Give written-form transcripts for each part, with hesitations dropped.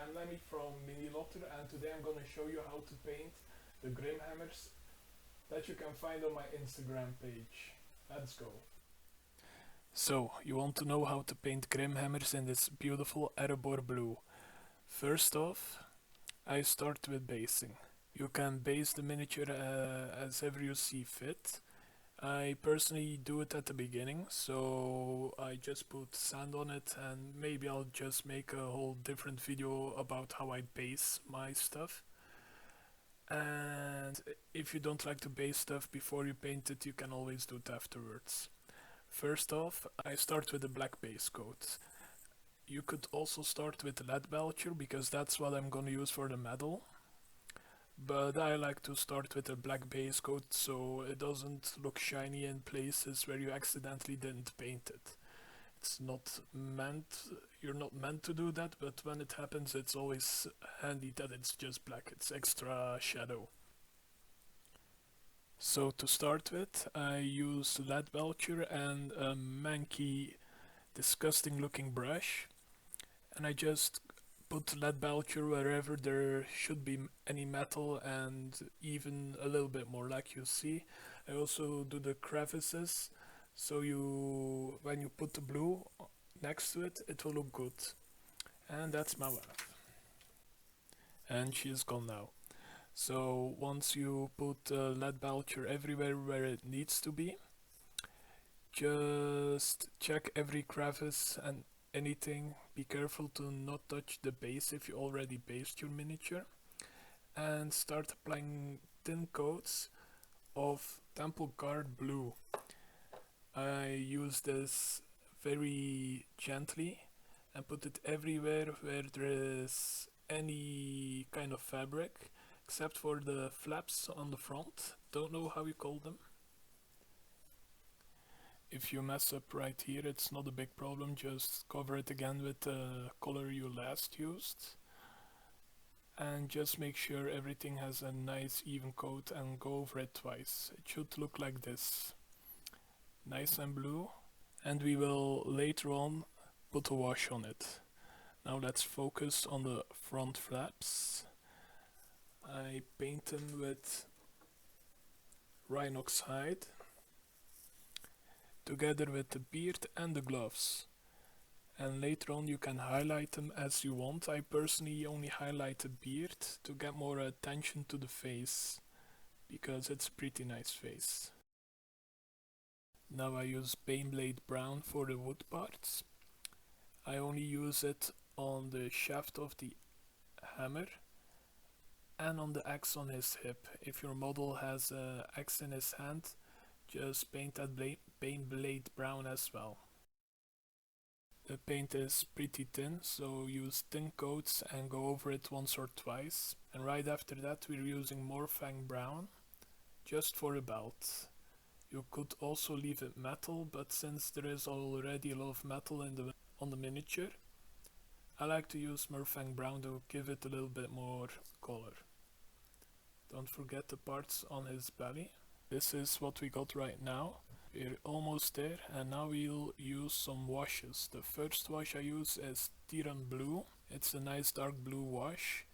I'm Lemmy from Lothern, and today I'm gonna show you how to paint the grimhammers that you can find on my Instagram page. Let's go. So, you want to know how to paint grimhammers in this beautiful Erebor blue. First off, I start with basing. You can base the miniature as ever you see fit. I personally do it at the beginning, so I just put sand on it, and maybe I'll just make a whole different video about how I base my stuff. And if you don't like to base stuff before you paint it, you can always do it afterwards. First off, I start with the black base coat. You could also start with the leadbecher because that's what I'm gonna use for the medal. But I like to start with a black base coat so it doesn't look shiny in places where you accidentally didn't paint it. It's not meant, you're not meant to do that, but when it happens it's always handy that it's just black, it's extra shadow. So to start with, I use leadbecher and a manky, disgusting looking brush, and I just put leadbecher wherever there should be any metal and even a little bit more, like you see. I also do the crevices, so when you put the blue next to it, it will look good. And that's my wife. And she's gone now. So once you put leadbecher everywhere where it needs to be, just check every crevice and anything. Be careful to not touch the base if you already based your miniature, and start applying thin coats of temple guard blue. I use this very gently and put it everywhere where there is any kind of fabric, except for the flaps on the front. Don't know how you call them. If you mess up right here, it's not a big problem, just cover it again with the color you last used. And just make sure everything has a nice even coat and go over it twice. It should look like this. Nice and blue. And we will later on put a wash on it. Now let's focus on the front flaps. I paint them with rhinox hide, together with the beard and the gloves. And later on you can highlight them as you want. I personally only highlight the beard to get more attention to the face, because it's a pretty nice face. Now I use baneblade brown for the wood parts. I only use it on the shaft of the hammer and on the axe on his hip. If your model has an axe in his hand, just paint that baneblade brown as well. The paint is pretty thin, so use thin coats and go over it once or twice. And right after that we're using mournfang brown, just for the belt. You could also leave it metal, but since there is already a lot of metal on the miniature, I like to use mournfang brown to give it a little bit more color. Don't forget the parts on his belly. This is what we got right now. We're almost there, and now we'll use some washes. The first wash I use is tyran blue. It's a nice dark blue wash,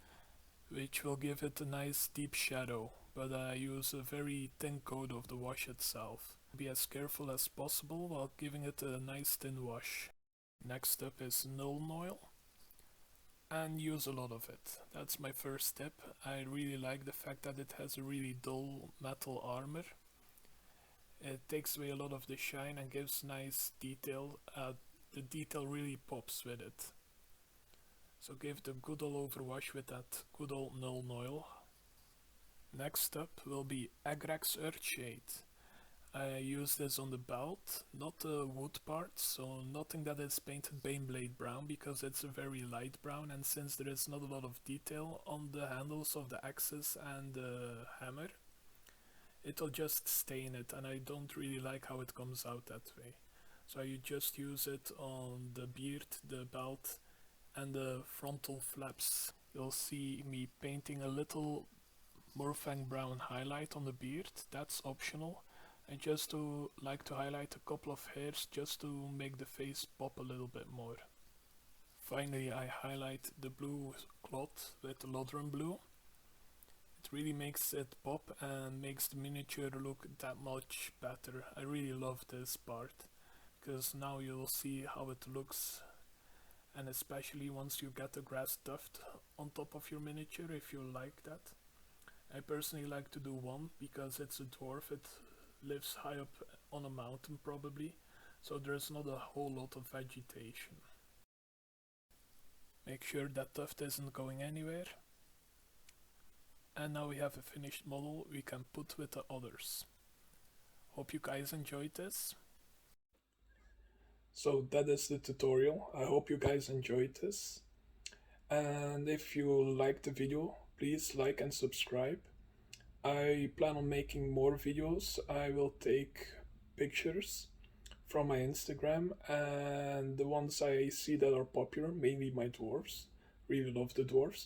which will give it a nice deep shadow, but I use a very thin coat of the wash itself. Be as careful as possible while giving it a nice thin wash. Next up is nuln oil, and use a lot of it. That's my first step. I really like the fact that it has a really dull metal armor. It takes away a lot of the shine and gives nice detail. The detail really pops with it. So give it a good old overwash with that good old nuln oil. Next up will be agrax earthshade. I use this on the belt, not the wood part, so nothing that is painted baneblade brown, because it's a very light brown, and since there is not a lot of detail on the handles of the axes and the hammer, it'll just stain it, and I don't really like how it comes out that way. So I just use it on the beard, the belt, and the frontal flaps. You'll see me painting a little mournfang brown highlight on the beard. That's optional. I just like to highlight a couple of hairs just to make the face pop a little bit more. Finally, I highlight the blue cloth with the lothern blue. It really makes it pop and makes the miniature look that much better. I really love this part, because now you'll see how it looks, and especially once you get the grass tuft on top of your miniature, if you like that. I personally like to do one because it's a dwarf. It lives high up on a mountain probably, so there's not a whole lot of vegetation. Make sure that tuft isn't going anywhere. And now we have a finished model we can put with the others. Hope you guys enjoyed this. So that is the tutorial. I hope you guys enjoyed this. And if you liked the video, please like and subscribe. I plan on making more videos. I will take pictures from my Instagram, and the ones I see that are popular, mainly my dwarves, really love the dwarves,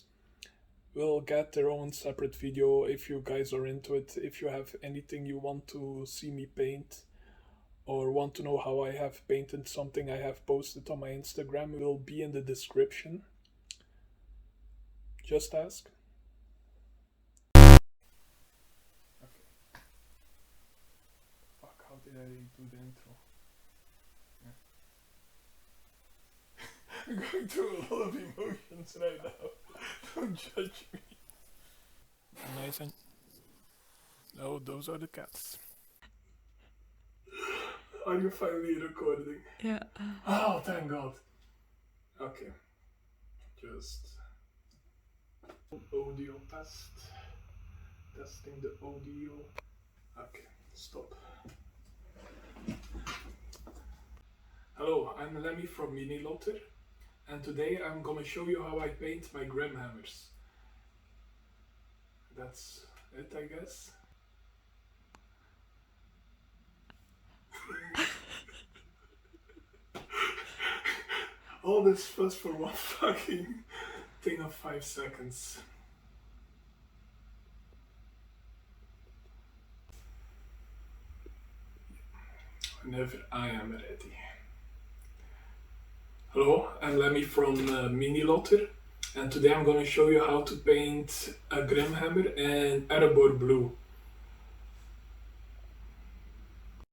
will get their own separate video if you guys are into it. If you have anything you want to see me paint, or want to know how I have painted something I have posted on my Instagram, it will be in the description. Just ask. Okay. Fuck, how did I do the intro? Yeah. I'm going through a lot of emotions right now. Don't judge me. Nice and... Oh, those are the cats. Are you finally recording? Yeah. Oh, thank God. Okay. Just... audio test. Testing the audio. Okay, stop. Hello, I'm Lemmy from Lothern, and today I'm gonna show you how I paint my grimhammers. That's it, I guess. All this fuss for one fucking thing of 5 seconds. Whenever I am ready. Hello, I'm Lemmy from Lothern, and today I'm going to show you how to paint a grimhammer in Erebor blue.